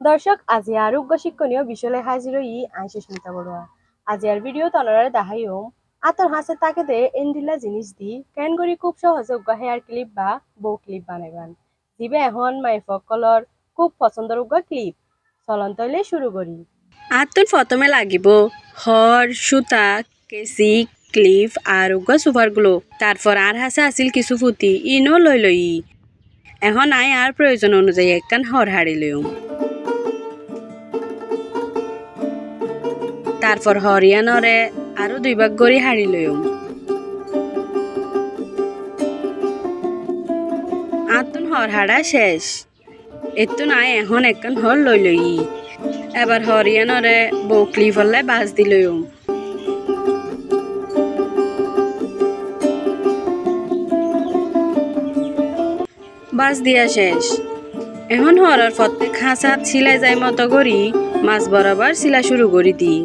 দর্শক আজি আরোগ্য শিক্ষণীয় বিষয়ে হাজির হই আইসে সুনিতা বড়ুয়া। আজি আর ভিডিও তনরারে দেখাইও আতর হাসে তাকে দে এন্ডিলা জিনিস দি কেন করি খুব সহজে হেয়ার ক্লিপ বা বউ ক্লিপ বানাইবান দিবে এখন মাইফকলর খুব পছন্দের ক্লিপ চলন তৈলে শুরু করি। আতন প্রথমে লাগিব হর সুতা কেসি ক্লিপ আর সুপার গ্লো তারপর আর হাসে আসিল কিছু ফুটি ইনো লই এখন আই আর প্রয়োজন অনুযায়ী একখান হর হাড়ি লইম। তারপর হরিয়ানরে আরো 2 ভাগ করে হাড়ি লইম। আতুন হর হাড়া শেষ এতুন আয় এখন একখান হর লই এবার হরিয়ানরে বকলি ফলে বাজ দিলইম। বাজ দিয়া শেষ এখন হরর প্রত্যেক খাঁচাত সিলাই যায় মতো করি মাছ বরাবর সিলা শুরু করি দি।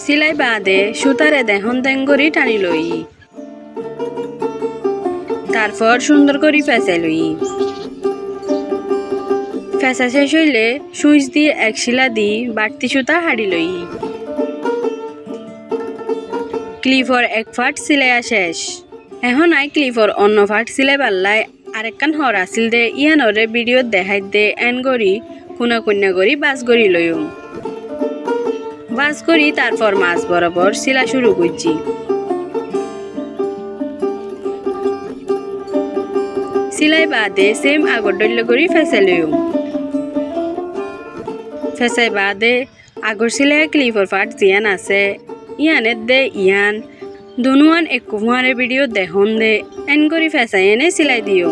সিলাই বাদে সুতারে দেহন দেঙ্গরি টানি লই তারপর সুন্দর করি ফেঁচাই লই। ফেঁচা শেষ হইলে সুইচ দিয়ে এক শিলা দি বাড়তি সুতা হাড়ি লই। ক্লিপর এক ফাট সিলাই শেষ এখন আই ক্লিপর অন্য ফাট সিলাই পাল্লাই আরেকখান হর আসিল দে ইয়ানরে ভিডিও দেখাই দে এন করি খুনা কন্যা করি বাস করি লইম। বাস করি তারপর মাছ বরাবর সিলা শুরু করছি। সিলাই বাদে সেম আগর ডল্য করি ফেঁচাই লইম। ফেঁচাই বাদে আগর সিলাই ক্লিপর ফাট জিয়ান আছে ইয়ানের দে ইয়ান দুনুয়ান এক কুমারে ভিডিও দেখুন দে এন করি ফেঁচাই এনে সিলাই দিও।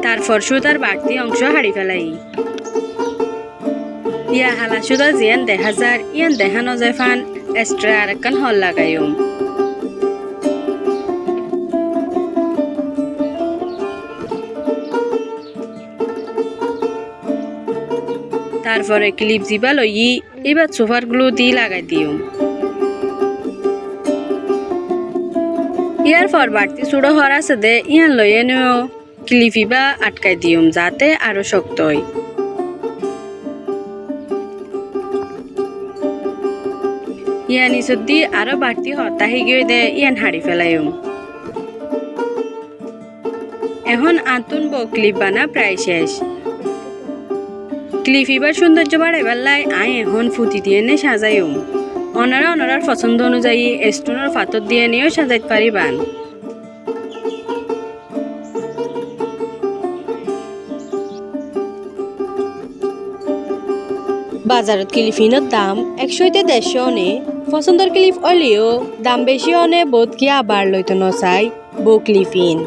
তারপর সুতার বাড়তি অংশ হাড়ি ফেলাই ইয়া হালা সুতা জিয়ান দেখা যার ইয়ান দেখানো যায় ফান এক্সট্রা আরেকখান হল লাগাইম। তারপরে ক্লিপ জিবা লই এবার সোফার গ্লু দিয়ে লাগাই দিও। ইয়ার পর বাড়তি চুড়ো হর আছে দে ইয়ান লই এনেও ক্লিপিবা আটকাই দিম যাতে আরো শক্ত হয়। ইয়ান ইসদ দি আরো বাড়তি হতাহি গিয়ে দে ইয়ান হাড়ি ফেলাইম। এখন আতুন বউ ক্লিপ বানা প্রায় শেষ। ক্লিপ এবার সৌন্দর্য বাড়াইবার লাই আই এখন ফুটি দিয়ে নে সাজাইম। অনারার পছন্দ অনুযায়ী স্টোনের ফাতর দিয়ে নিয়েও সাজাইতে পারিবান। বাজারত ক্লিপিনের দাম 100-150 অনে পছন্দের ক্লিপ হলেও দাম বেশি অনে বোধ কি আবার লইতে নচাই বউ ক্লিপিন।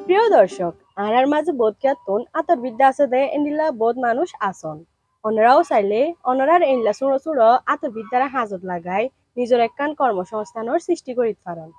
প্রিয় দর্শক আর মাঝে বোধ কিয়াতন আতর বিদ্যা আছে দে এন্ডিলা বোধ মানুষ আসন অনারাও চাইলে অনারার এন্ডিলা চুড়ো আতর বিদ্যার হাজত লাগাই নিজের একখান কর্মসংস্থানের সৃষ্টি করিতে পারেন।